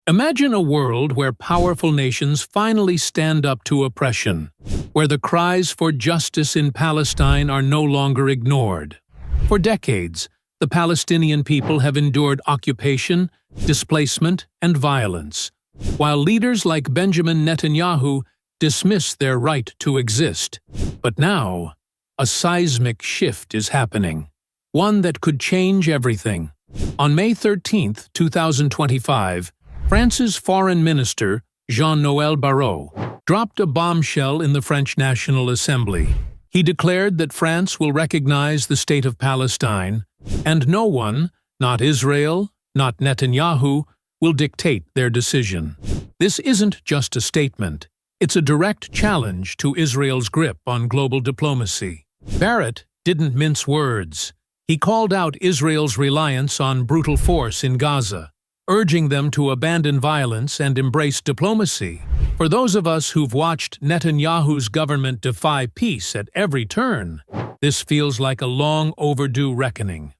Imagine a world where powerful nations finally stand up to oppression, where the cries for justice in Palestine are no longer ignored. For decades, the Palestinian people have endured occupation, displacement, and violence, while leaders like Benjamin Netanyahu dismiss their right to exist. But now, a seismic shift is happening, one that could change everything. On May 13, 2025, France's Foreign Minister, Jean-Noël Barrot, dropped a bombshell in the French National Assembly. He declared that France will recognize the State of Palestine, and no one, not Israel, not Netanyahu, will dictate their decision. This isn't just a statement. It's a direct challenge to Israel's grip on global diplomacy. Barrot didn't mince words. He called out Israel's reliance on brutal force in Gaza, urging them to abandon violence and embrace diplomacy. For those of us who've watched Netanyahu's government defy peace at every turn, this feels like a long overdue reckoning.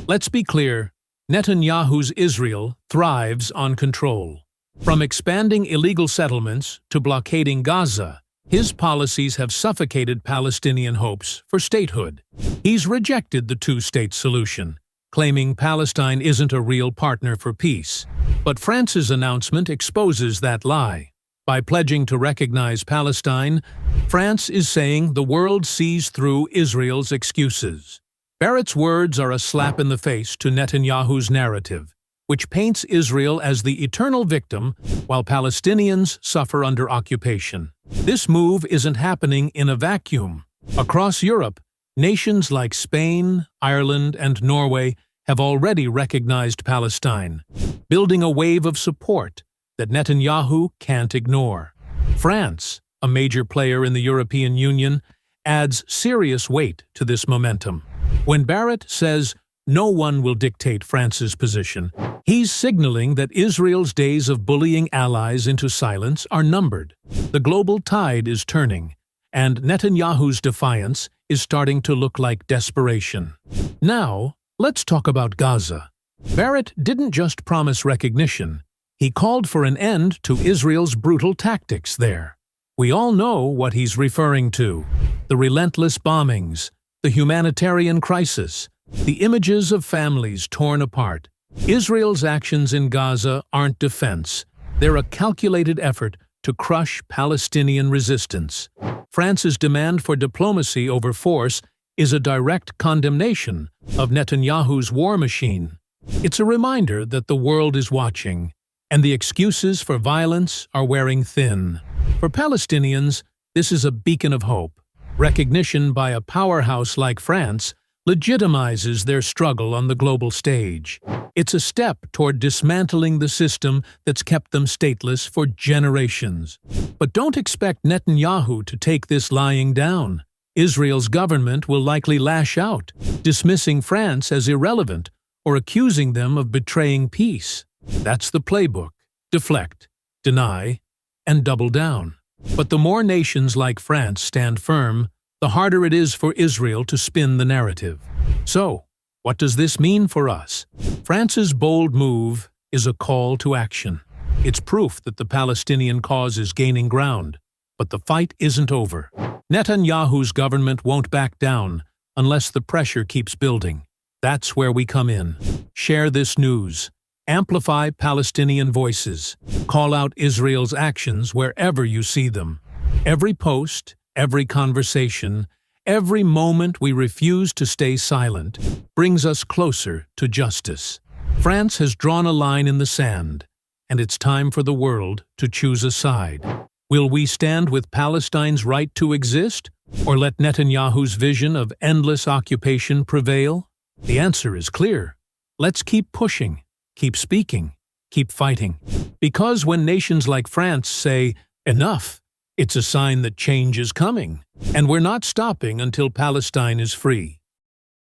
Let's be clear, Netanyahu's Israel thrives on control. From expanding illegal settlements to blockading Gaza, his policies have suffocated Palestinian hopes for statehood. He's rejected the two-state solution, claiming Palestine isn't a real partner for peace. But France's announcement exposes that lie. By pledging to recognize Palestine, France is saying the world sees through Israel's excuses. Barrot's words are a slap in the face to Netanyahu's narrative, which paints Israel as the eternal victim while Palestinians suffer under occupation. This move isn't happening in a vacuum. Across Europe, nations like Spain, Ireland, and Norway have already recognized Palestine, building a wave of support that Netanyahu can't ignore. France, a major player in the European Union, adds serious weight to this momentum. When Barrot says no one will dictate France's position, he's signaling that Israel's days of bullying allies into silence are numbered. The global tide is turning, and Netanyahu's defiance is starting to look like desperation. Now, let's talk about Gaza. Barrot didn't just promise recognition, he called for an end to Israel's brutal tactics there. We all know what he's referring to: the relentless bombings, the humanitarian crisis, the images of families torn apart. Israel's actions in Gaza aren't defense, they're a calculated effort to crush Palestinian resistance. France's demand for diplomacy over force is a direct condemnation of Netanyahu's war machine. It's a reminder that the world is watching, and the excuses for violence are wearing thin. For Palestinians, this is a beacon of hope. Recognition by a powerhouse like France legitimizes their struggle on the global stage. It's a step toward dismantling the system that's kept them stateless for generations. But don't expect Netanyahu to take this lying down. Israel's government will likely lash out, dismissing France as irrelevant or accusing them of betraying peace. That's the playbook: deflect, deny, and double down. But the more nations like France stand firm, the harder it is for Israel to spin the narrative. So, what does this mean for us? France's bold move is a call to action. It's proof that the Palestinian cause is gaining ground. But the fight isn't over. Netanyahu's government won't back down unless the pressure keeps building. That's where we come in. Share this news. Amplify Palestinian voices. Call out Israel's actions wherever you see them. Every post, every conversation, every moment we refuse to stay silent brings us closer to justice. France has drawn a line in the sand, and it's time for the world to choose a side. Will we stand with Palestine's right to exist, or let Netanyahu's vision of endless occupation prevail? The answer is clear. Let's keep pushing, keep speaking, keep fighting. Because when nations like France say, "Enough," it's a sign that change is coming, and we're not stopping until Palestine is free.